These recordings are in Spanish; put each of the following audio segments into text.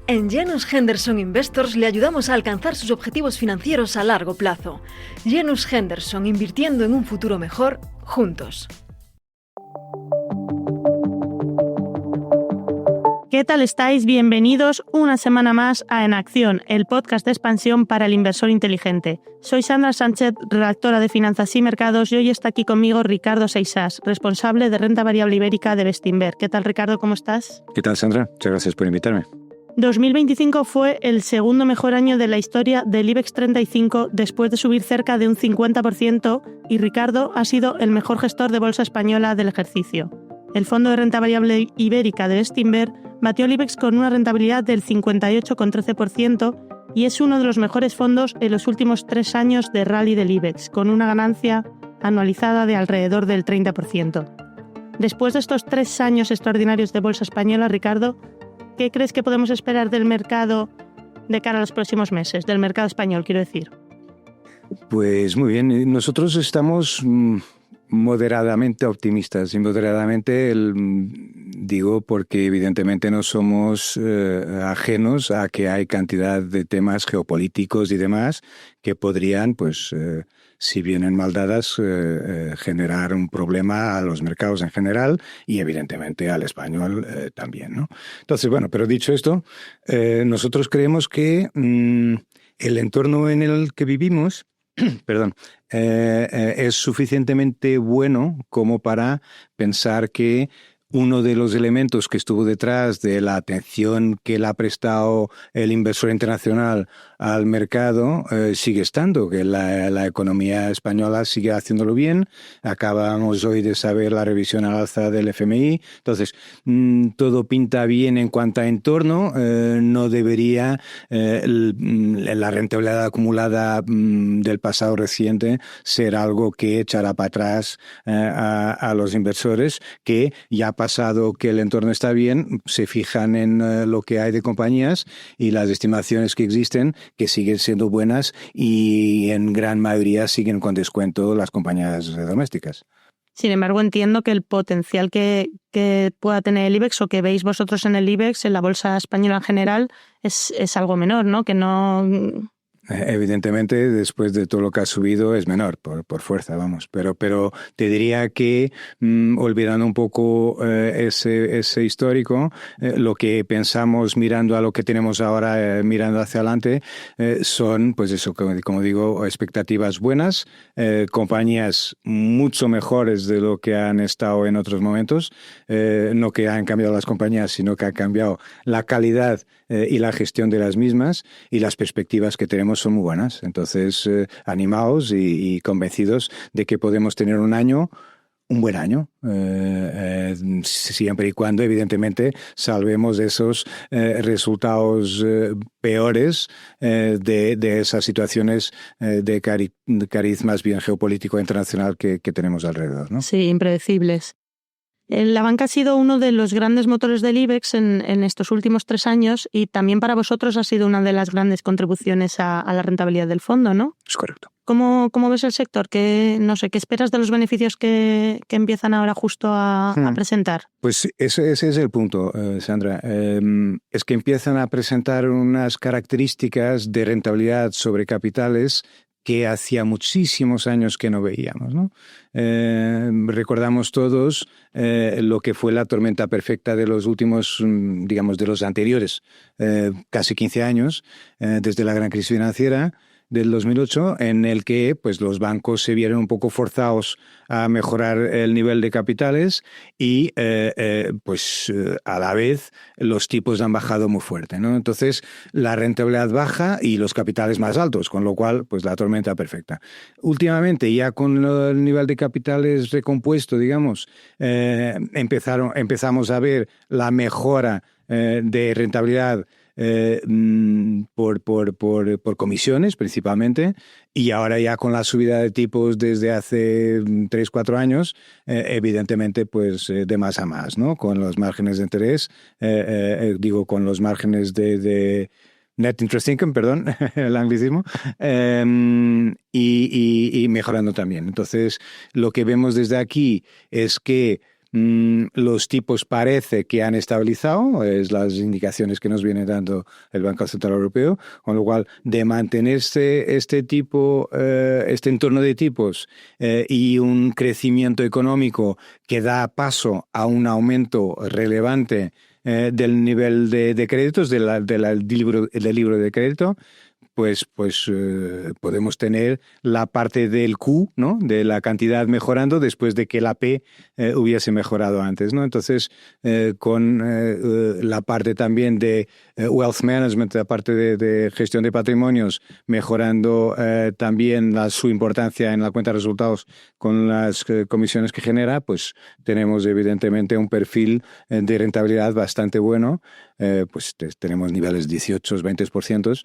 En Janus Henderson Investors le ayudamos a alcanzar sus objetivos financieros a largo plazo. Janus Henderson, invirtiendo en un futuro mejor, juntos. ¿Qué tal estáis? Bienvenidos una semana más a En Acción, el podcast de expansión para el inversor inteligente. Soy Sandra Sánchez, redactora de Finanzas y Mercados, y hoy está aquí conmigo Ricardo Seixas, responsable de renta variable ibérica de Bestinver. ¿Qué tal, Ricardo? ¿Cómo estás? ¿Qué tal, Sandra? Muchas gracias por invitarme. 2025 fue el segundo mejor año de la historia del IBEX 35 después de subir cerca de un 50% y Ricardo ha sido el mejor gestor de bolsa española del ejercicio. El fondo de renta variable ibérica de Bestinver batió el IBEX con una rentabilidad del 58,13% y es uno de los mejores fondos en los últimos 3 años de rally del IBEX, con una ganancia anualizada de alrededor del 30%. Después de estos 3 años extraordinarios de bolsa española, Ricardo, ¿qué crees que podemos esperar del mercado de cara a los próximos meses? Del mercado español, quiero decir. Pues muy bien, nosotros estamos moderadamente optimistas, y moderadamente digo porque evidentemente no somos ajenos a que hay cantidad de temas geopolíticos y demás que podrían, pues, si vienen mal dadas, generar un problema a los mercados en general y evidentemente al español también, ¿no? Entonces, bueno, pero dicho esto, nosotros creemos que el entorno en el que vivimos perdón, es suficientemente bueno como para pensar que uno de los elementos que estuvo detrás de la atención que le ha prestado el inversor internacional al mercado sigue estando, que la economía española sigue haciéndolo bien. Acabamos hoy de saber la revisión al alza del FMI. Entonces, todo pinta bien en cuanto a entorno. No debería la rentabilidad acumulada del pasado reciente ser algo que echará para atrás a los inversores que ya pasado que el entorno está bien, se fijan en lo que hay de compañías y las estimaciones que existen, que siguen siendo buenas y en gran mayoría siguen con descuento las compañías domésticas. Sin embargo, entiendo que el potencial que pueda tener el IBEX o que veis vosotros en el IBEX, en la bolsa española en general, es algo menor, ¿no? Que no... Evidentemente, después de todo lo que ha subido, es menor, por fuerza, vamos. Pero te diría que, olvidando un poco ese histórico, lo que pensamos mirando a lo que tenemos ahora, mirando hacia adelante, son, pues eso, como digo, expectativas buenas, compañías mucho mejores de lo que han estado en otros momentos, no que han cambiado las compañías, sino que ha cambiado la calidad y la gestión de las mismas, y las perspectivas que tenemos son muy buenas. Entonces, animados y convencidos de que podemos tener un buen año, siempre y cuando, evidentemente, salvemos esos resultados peores de esas situaciones de cariz más bien geopolítico internacional que tenemos alrededor, ¿no? Sí, impredecibles. La banca ha sido uno de los grandes motores del IBEX en estos últimos 3 años y también para vosotros ha sido una de las grandes contribuciones a la rentabilidad del fondo, ¿no? Es correcto. ¿Cómo ves el sector? ¿Qué esperas de los beneficios que empiezan ahora justo a presentar? Pues ese es el punto, Sandra. Es que empiezan a presentar unas características de rentabilidad sobre capitales que hacía muchísimos años que no veíamos, ¿no? Recordamos todos lo que fue la tormenta perfecta de los últimos, digamos, de los anteriores casi 15 años, desde la gran crisis financiera del 2008, en el que pues los bancos se vieron un poco forzados a mejorar el nivel de capitales y a la vez los tipos han bajado muy fuerte, ¿no? Entonces la rentabilidad baja y los capitales más altos, con lo cual pues la tormenta perfecta. Últimamente ya con el nivel de capitales recompuesto, digamos, empezamos a ver la mejora de rentabilidad por comisiones principalmente, y ahora ya con la subida de tipos desde hace 3-4 años, evidentemente pues de más a más, ¿no? Con los márgenes de interés, con los márgenes de Net Interest Income, perdón, el anglicismo, y mejorando también. Entonces, lo que vemos desde aquí es que Los tipos parece que han estabilizado, es las indicaciones que nos viene dando el Banco Central Europeo, con lo cual de mantenerse este entorno de tipos y un crecimiento económico que da paso a un aumento relevante del nivel de créditos, del libro de crédito, pues podemos tener la parte del Q, ¿no? De la cantidad mejorando después de que la P hubiese mejorado antes, ¿no? Entonces, con la parte también de wealth management, la parte de gestión de patrimonios, mejorando también su importancia en la cuenta de resultados con las comisiones que genera, pues tenemos evidentemente un perfil de rentabilidad bastante bueno. Pues tenemos niveles 18-20%,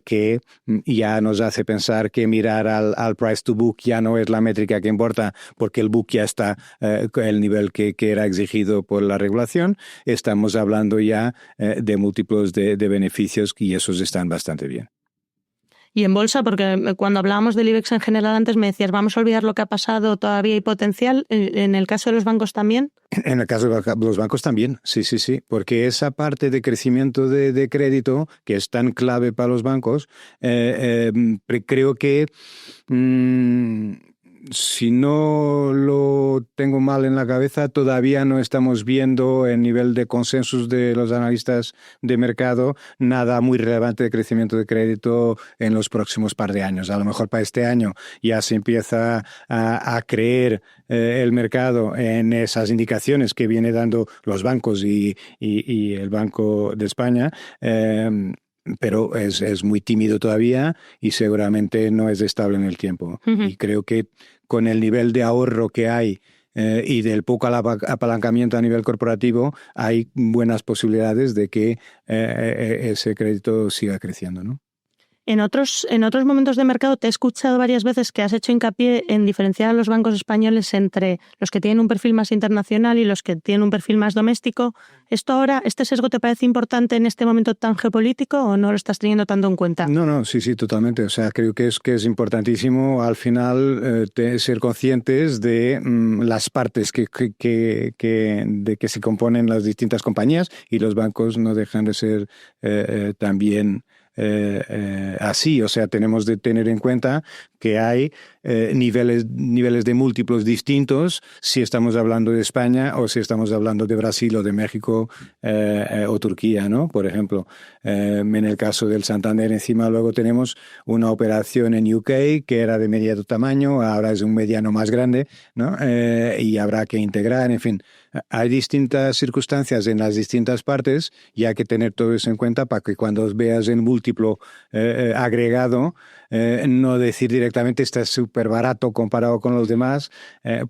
que ya nos hace pensar que mirar al price to book ya no es la métrica que importa, porque el book ya está el nivel que era exigido por la regulación. Estamos hablando ya de múltiplos de beneficios y esos están bastante bien. Y en bolsa, porque cuando hablábamos del IBEX en general antes me decías, vamos a olvidar lo que ha pasado, todavía hay potencial. ¿En el caso de los bancos también? En el caso de los bancos también, sí, porque esa parte de crecimiento de crédito, que es tan clave para los bancos, creo que si no lo tengo mal en la cabeza, todavía no estamos viendo en nivel de consensus de los analistas de mercado nada muy relevante de crecimiento de crédito en los próximos par de años. A lo mejor para este año ya se empieza a creer el mercado en esas indicaciones que viene dando los bancos y el Banco de España. Pero es muy tímido todavía y seguramente no es estable en el tiempo. Uh-huh. Y creo que con el nivel de ahorro que hay y del poco apalancamiento a nivel corporativo, hay buenas posibilidades de que ese crédito siga creciendo, ¿no? En otros momentos de mercado te he escuchado varias veces que has hecho hincapié en diferenciar a los bancos españoles entre los que tienen un perfil más internacional y los que tienen un perfil más doméstico. ¿Este sesgo te parece importante en este momento tan geopolítico o no lo estás teniendo tanto en cuenta? No, sí, totalmente. O sea, creo que es importantísimo al final ser conscientes de las partes de que se componen las distintas compañías, y los bancos no dejan de ser también así. O sea, tenemos de tener en cuenta que hay niveles de múltiplos distintos si estamos hablando de España o si estamos hablando de Brasil o de México o Turquía, ¿no? Por ejemplo, en el caso del Santander, encima luego tenemos una operación en UK que era de mediano tamaño, ahora es un mediano más grande, ¿no? Y habrá que integrar, en fin. Hay distintas circunstancias en las distintas partes y hay que tener todo eso en cuenta para que cuando veas el múltiplo agregado, no decir directamente está súper barato comparado con los demás,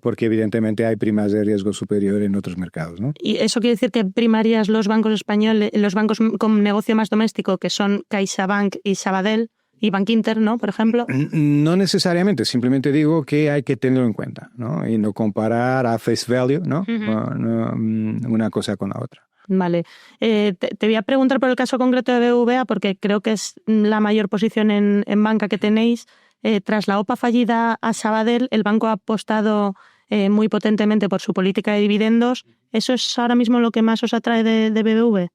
porque evidentemente hay primas de riesgo superior en otros mercados, ¿no? ¿Y eso quiere decir que primarías los bancos españoles, los bancos con negocio más doméstico, que son CaixaBank y Sabadell, y Bankinter, ¿no? Por ejemplo. No necesariamente, simplemente digo que hay que tenerlo en cuenta, ¿no? Y no comparar a face value, ¿no? Uh-huh. Una cosa con la otra. Vale. Te voy a preguntar por el caso concreto de BBVA, porque creo que es la mayor posición en banca que tenéis. Tras la OPA fallida a Sabadell, el banco ha apostado muy potentemente por su política de dividendos. ¿Eso es ahora mismo lo que más os atrae de BBV?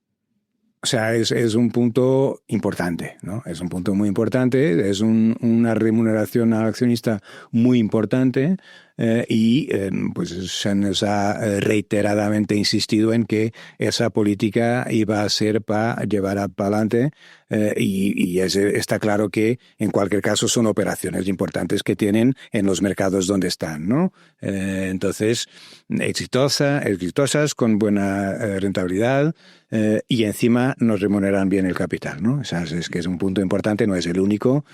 O sea, es un punto importante, ¿no? Es un punto muy importante, es una remuneración al accionista muy importante, pues se nos ha reiteradamente insistido en que esa política iba a ser para llevar para adelante, y está claro que en cualquier caso son operaciones importantes que tienen en los mercados donde están, ¿no? Entonces, exitosas, con buena rentabilidad, y encima nos remuneran bien el capital, ¿no? O sea, es que es un punto importante, no es el único,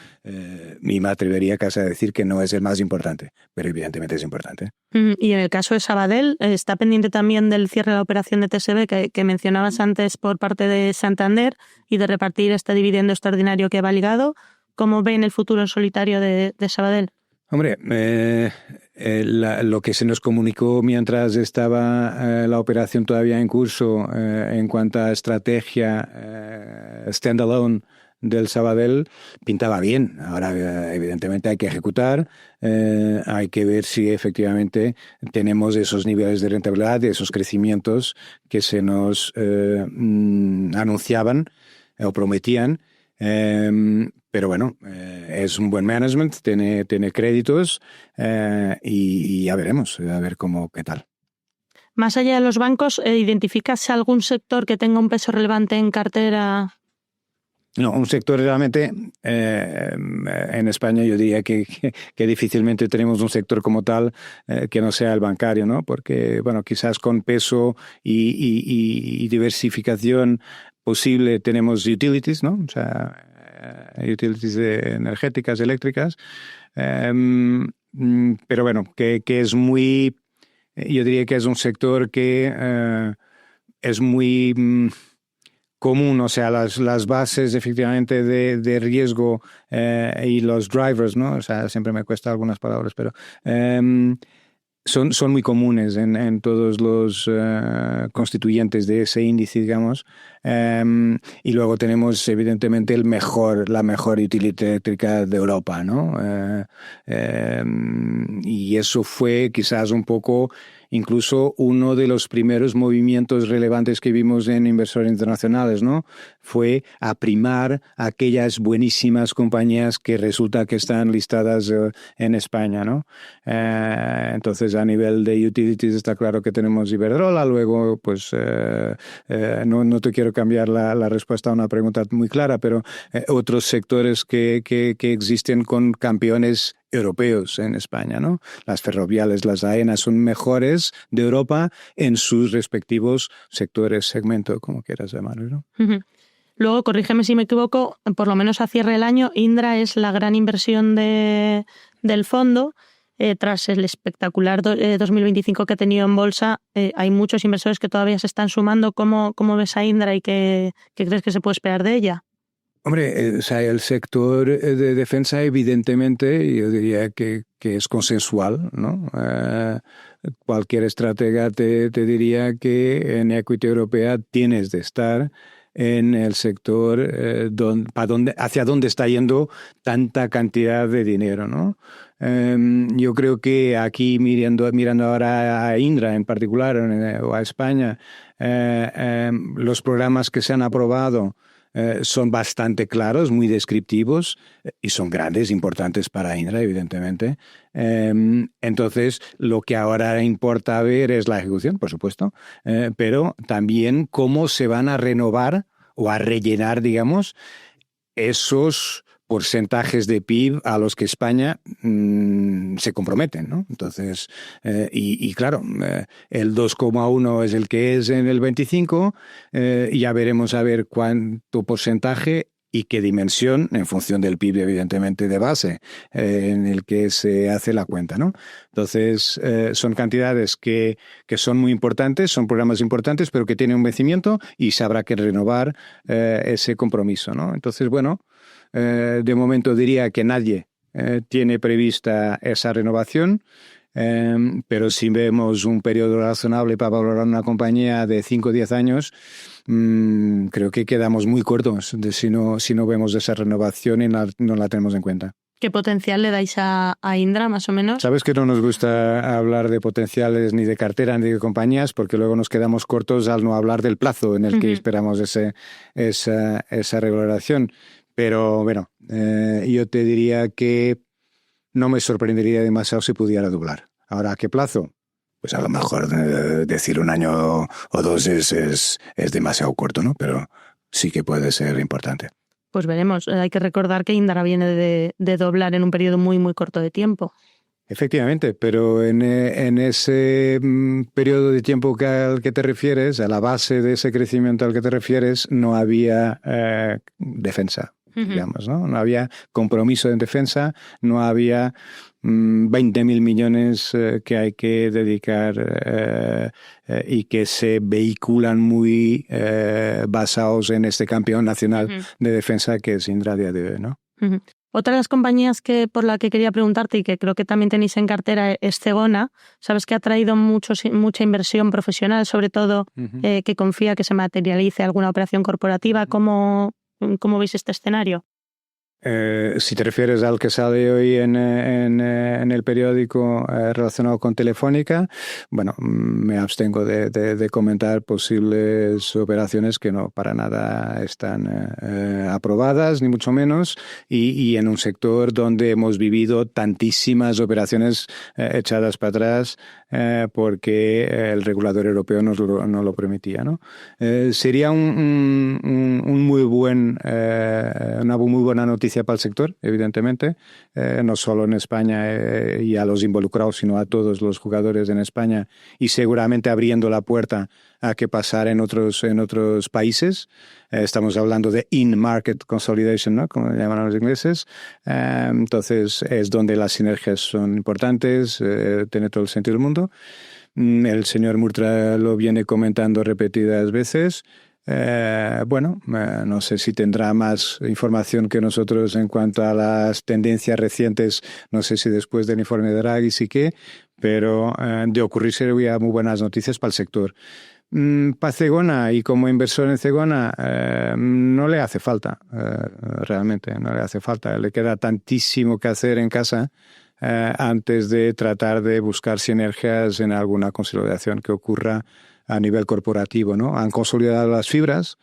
y me atrevería casi a decir que no es el más importante, pero evidentemente es importante. Y en el caso de Sabadell, está pendiente también del cierre de la operación de TSB que mencionabas antes por parte de Santander y de repartir este dividendo extraordinario que va ligado. ¿Cómo ven el futuro en solitario de Sabadell? Hombre, lo que se nos comunicó mientras estaba la operación todavía en curso en cuanto a estrategia standalone del Sabadell pintaba bien. Ahora, evidentemente, hay que ejecutar, hay que ver si efectivamente tenemos esos niveles de rentabilidad, esos crecimientos que se nos anunciaban o prometían. Pero bueno, es un buen management, tiene créditos y ya veremos, a ver qué tal. Más allá de los bancos, ¿identificas algún sector que tenga un peso relevante en cartera? No, un sector realmente, en España yo diría que difícilmente tenemos un sector como tal que no sea el bancario, ¿no? Porque, bueno, quizás con peso y diversificación posible tenemos utilities, ¿no? O sea, utilities energéticas, eléctricas, pero bueno, que es muy... Yo diría que es un sector que es muy común, o sea, las bases efectivamente de riesgo y los drivers, ¿no? O sea, siempre me cuesta algunas palabras, pero son muy comunes en todos los constituyentes de ese índice, digamos. Y luego tenemos evidentemente la mejor utility eléctrica de Europa, ¿no? Y eso fue quizás un poco incluso uno de los primeros movimientos relevantes que vimos en inversores internacionales, ¿no? Fue a primar aquellas buenísimas compañías que resulta que están listadas en España, ¿no? Entonces, a nivel de utilities está claro que tenemos Iberdrola. Luego, pues, no te quiero cambiar la respuesta a una pregunta muy clara, pero otros sectores que existen con campeones europeos en España, ¿no? Las ferroviales, las AENA son mejores de Europa en sus respectivos sectores, segmento, como quieras llamarlo, ¿no? Uh-huh. Luego, corrígeme si me equivoco, por lo menos a cierre del año, Indra es la gran inversión del fondo. Tras el espectacular 2025 que ha tenido en bolsa, hay muchos inversores que todavía se están sumando. ¿Cómo ves a Indra y qué crees que se puede esperar de ella? Hombre, o sea, el sector de defensa evidentemente yo diría que es consensual, ¿no? Cualquier estratega te diría que en equity europea tienes de estar en el sector hacia dónde está yendo tanta cantidad de dinero, ¿no? Yo creo que aquí mirando ahora a Indra en particular o a España, los programas que se han aprobado son bastante claros, muy descriptivos y son grandes, importantes para Indra, evidentemente. Entonces, lo que ahora importa ver es la ejecución, por supuesto, pero también cómo se van a renovar o a rellenar, digamos, esos porcentajes de PIB a los que España se comprometen, ¿no? Entonces, y claro, el 2,1 es el que es en el 25, ya veremos a ver cuánto porcentaje y qué dimensión, en función del PIB, evidentemente, de base, en el que se hace la cuenta, ¿no? Entonces, son cantidades que son muy importantes, son programas importantes, pero que tienen un vencimiento y se habrá que renovar ese compromiso, ¿no? Entonces, bueno, de momento diría que nadie tiene prevista esa renovación, pero si vemos un periodo razonable para valorar una compañía de 5 o 10 años, creo que quedamos muy cortos si no vemos esa renovación y no la tenemos en cuenta. ¿Qué potencial le dais a Indra, más o menos? Sabes que no nos gusta hablar de potenciales ni de cartera ni de compañías, porque luego nos quedamos cortos al no hablar del plazo en el que esperamos esa revaloración. Pero bueno, yo te diría que no me sorprendería demasiado si pudiera doblar. Ahora, ¿a qué plazo? Pues a lo mejor decir 1 año o 2 es demasiado corto, ¿no? Pero sí que puede ser importante. Pues veremos. Hay que recordar que Indra viene de doblar en un periodo muy, muy corto de tiempo. Efectivamente, pero en ese periodo de tiempo al que te refieres, a la base de ese crecimiento al que te refieres, no había defensa, digamos, ¿no? No había compromiso en defensa, no había 20.000 millones que hay que dedicar y que se vehiculan muy basados en este campeón nacional de defensa que es Indra a día de hoy, ¿no? Otra de las compañías por la que quería preguntarte y que creo que también tenéis en cartera es Zegona. Sabes que ha traído mucha inversión profesional, sobre todo que confía que se materialice alguna operación corporativa. ¿Cómo ¿Cómo veis este escenario? Si te refieres al que sale hoy en el periódico relacionado con Telefónica, bueno, me abstengo de comentar posibles operaciones que no para nada están aprobadas, ni mucho menos, y en un sector donde hemos vivido tantísimas operaciones echadas para atrás porque el regulador europeo no lo permitía, ¿no? Sería una muy buena noticia para el sector, evidentemente, no solo en España y a los involucrados, sino a todos los jugadores en España, y seguramente abriendo la puerta a que pasara en otros países. Estamos hablando de in-market consolidation, ¿no? Como llaman los ingleses. Entonces es donde las sinergias son importantes, tiene todo el sentido del mundo. El señor Murtra lo viene comentando repetidas veces. No sé si tendrá más información que nosotros en cuanto a las tendencias recientes, no sé si después del informe de Draghi sí que, pero de ocurrir sería muy buenas noticias para el sector. Para Zegona y como inversor en Zegona no le hace falta, realmente no le hace falta, le queda tantísimo que hacer en casa antes de tratar de buscar sinergias en alguna consolidación que ocurra a nivel corporativo, ¿no? Han consolidado las fibras,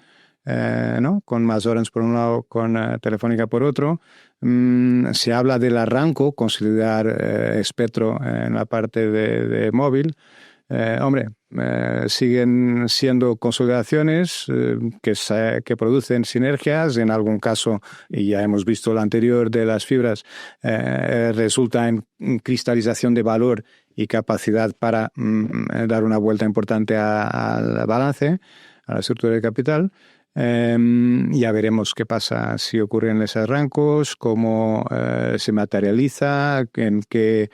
¿no? Con MasOrange por un lado, con Telefónica por otro. Se habla del arranco, consolidar espectro en la parte de móvil. Siguen siendo consolidaciones que producen sinergias. En algún caso, y ya hemos visto lo anterior de las fibras, resulta en cristalización de valor y capacidad para dar una vuelta importante al balance, a la estructura de capital. Ya veremos qué pasa si ocurren esos arrancos, cómo se materializa, en qué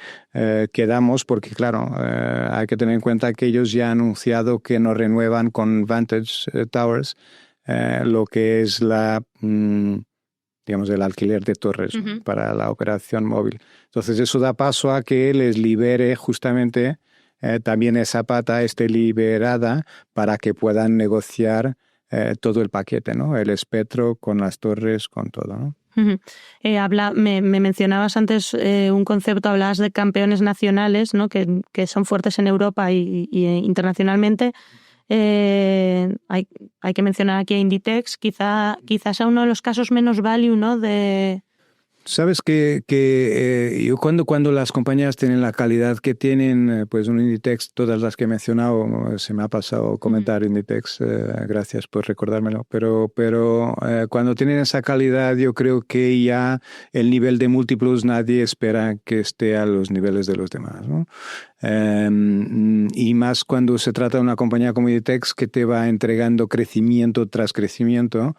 quedamos, porque claro, hay que tener en cuenta que ellos ya han anunciado que no renuevan con Vantage Towers lo que es digamos, el alquiler de torres para la operación móvil. Entonces eso da paso a que les libere justamente también esa pata esté liberada para que puedan negociar todo el paquete, ¿no? El espectro con las torres, con todo, ¿no? Me mencionabas antes un concepto, hablabas de campeones nacionales, ¿no? que son fuertes en Europa y internacionalmente. Hay que mencionar aquí a Inditex, quizás sea uno de los casos menos value, ¿no? Sabes que yo cuando las compañías tienen la calidad que tienen, pues un Inditex, todas las que he mencionado, se me ha pasado comentar Inditex, gracias por recordármelo, pero cuando tienen esa calidad yo creo que ya el nivel de múltiplos nadie espera que esté a los niveles de los demás, ¿no? Y más cuando se trata de una compañía como Inditex que te va entregando crecimiento tras crecimiento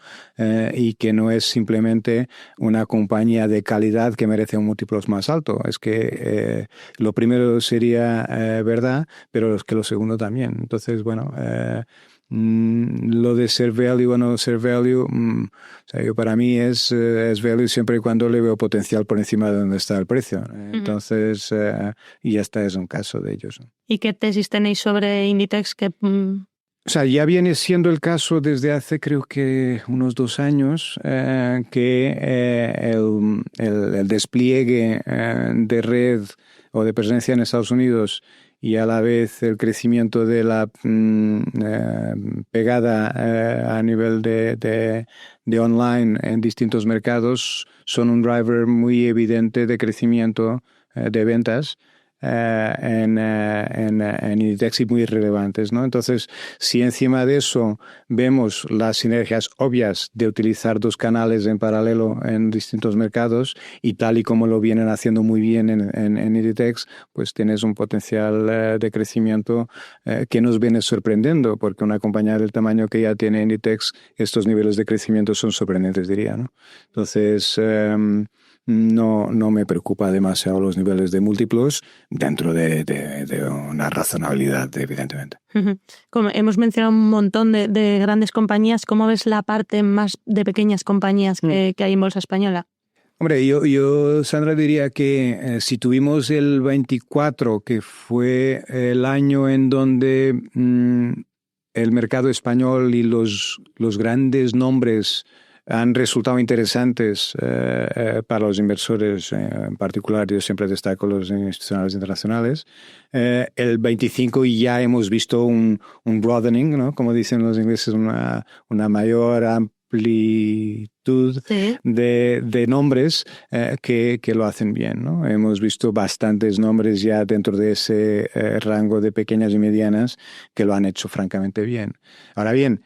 y que no es simplemente una compañía de calidad que merece un múltiplos más alto. Es que lo primero sería verdad, pero es que lo segundo también. Entonces, bueno, lo de ser value o no ser value, o sea, para mí es value siempre y cuando le veo potencial por encima de donde está el precio. Entonces, y este es un caso de ellos. ¿Y qué tesis tenéis sobre Inditex? O sea, ya viene siendo el caso desde hace creo que unos 2 años que el despliegue de red o de presencia en Estados Unidos y a la vez el crecimiento de la pegada a nivel de online en distintos mercados son un driver muy evidente de crecimiento de ventas en Inditex y muy relevantes, ¿no? Entonces, si encima de eso vemos las sinergias obvias de utilizar 2 canales en paralelo en distintos mercados y tal y como lo vienen haciendo muy bien en Inditex, pues tienes un potencial de crecimiento que nos viene sorprendiendo, porque una compañía del tamaño que ya tiene Inditex, estos niveles de crecimiento son sorprendentes, diría, ¿no? Entonces, no me preocupa demasiado los niveles de múltiplos dentro de una razonabilidad, evidentemente. Como hemos mencionado un montón de grandes compañías, ¿cómo ves la parte más de pequeñas compañías que hay en Bolsa Española? Hombre, yo Sandra, diría que si tuvimos el 24, que fue el año en donde el mercado español y los grandes nombres han resultado interesantes para los inversores, en particular yo siempre destaco los institucionales internacionales. El 25 ya hemos visto un broadening, ¿no? Como dicen los ingleses, una mayor amplitud de nombres que lo hacen bien, ¿no? Hemos visto bastantes nombres ya dentro de ese rango de pequeñas y medianas que lo han hecho francamente bien. Ahora bien,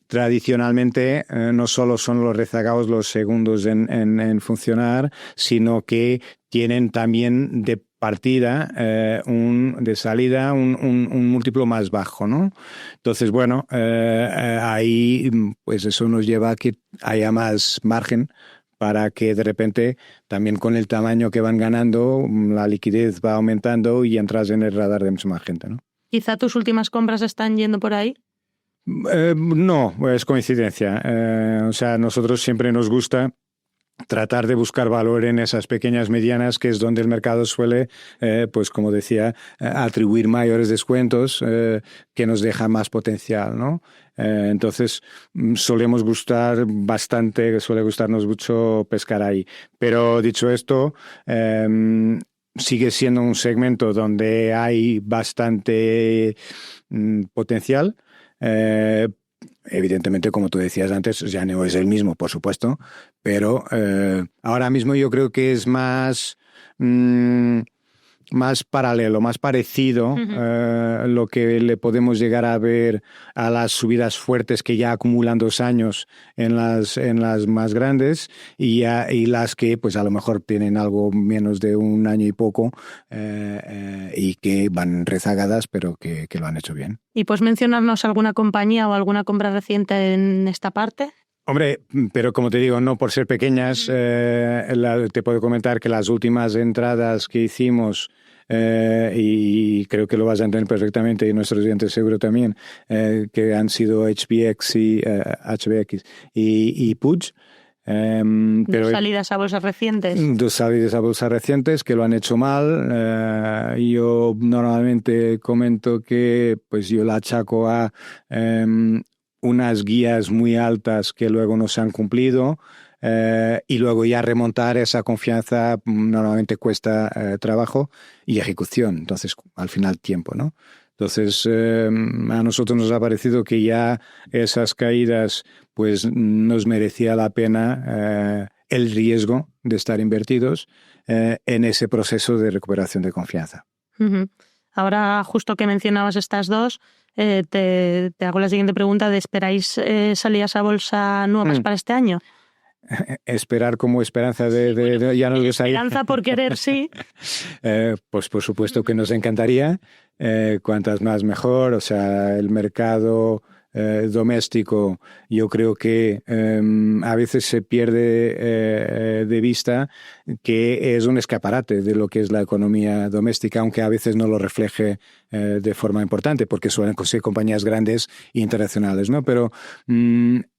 tradicionalmente no solo son los rezagados los segundos en funcionar, sino que tienen también de partida, de salida, un múltiplo más bajo, ¿no? Entonces, bueno, ahí pues eso nos lleva a que haya más margen para que de repente, también con el tamaño que van ganando, la liquidez va aumentando y entras en el radar de mucha más gente, ¿no? ¿Quizá tus últimas compras están yendo por ahí? No, es coincidencia. O sea, a nosotros siempre nos gusta tratar de buscar valor en esas pequeñas medianas, que es donde el mercado suele, pues como decía, atribuir mayores descuentos que nos deja más potencial, ¿no? Entonces suele gustarnos mucho pescar ahí. Pero dicho esto, sigue siendo un segmento donde hay bastante potencial. Evidentemente, como tú decías antes, ya no es el mismo, por supuesto, pero ahora mismo yo creo que es más paralelo, más parecido lo que le podemos llegar a ver a las subidas fuertes que ya acumulan 2 años en las más grandes y las que pues a lo mejor tienen algo menos de 1 año y poco y que van rezagadas, pero que lo han hecho bien. ¿Y puedes mencionarnos alguna compañía o alguna compra reciente en esta parte? Hombre, pero como te digo, no por ser pequeñas, te puedo comentar que las últimas entradas que hicimos, y creo que lo vas a entender perfectamente y nuestros oyentes seguro también, que han sido HBX y Puig. Dos salidas a bolsas recientes. 2 salidas a bolsas recientes que lo han hecho mal. Yo normalmente comento que pues yo la achaco a unas guías muy altas que luego no se han cumplido y luego ya remontar esa confianza normalmente cuesta trabajo y ejecución, entonces al final tiempo, ¿no? Entonces a nosotros nos ha parecido que ya esas caídas pues nos merecía la pena el riesgo de estar invertidos en ese proceso de recuperación de confianza. Uh-huh. Ahora, justo que mencionabas estas dos, te hago la siguiente pregunta: ¿esperáis salidas a bolsa nuevas para este año? Esperar como esperanza de ya no esperanza por querer, sí. Pues por supuesto que nos encantaría, cuantas más mejor. O sea, el mercado doméstico, yo creo que a veces se pierde de vista que es un escaparate de lo que es la economía doméstica, aunque a veces no lo refleje de forma importante, porque suelen ser compañías grandes e internacionales, ¿no? Pero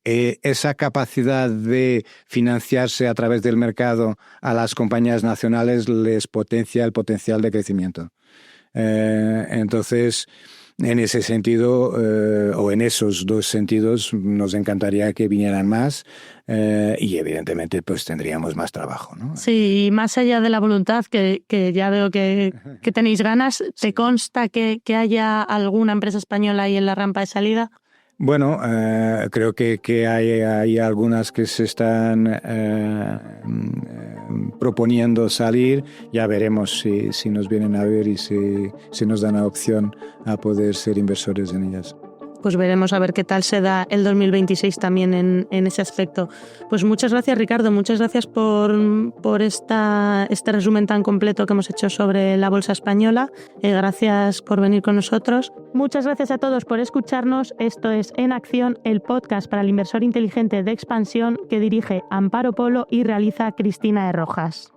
esa capacidad de financiarse a través del mercado a las compañías nacionales les potencia el potencial de crecimiento. Entonces, en ese sentido, o en esos 2 sentidos, nos encantaría que vinieran más y evidentemente pues tendríamos más trabajo, ¿no? Sí, y más allá de la voluntad, que ya veo que tenéis ganas, ¿te consta que haya alguna empresa española ahí en la rampa de salida? Bueno, creo que hay algunas que se están proponiendo salir. Ya veremos si nos vienen a ver y si nos dan la opción a poder ser inversores en ellas. Pues veremos a ver qué tal se da el 2026 también en ese aspecto. Pues muchas gracias, Ricardo, muchas gracias por este resumen tan completo que hemos hecho sobre la bolsa española. Gracias por venir con nosotros. Muchas gracias a todos por escucharnos. Esto es En Acción, el podcast para el inversor inteligente de Expansión que dirige Amparo Polo y realiza Cristina de Rojas.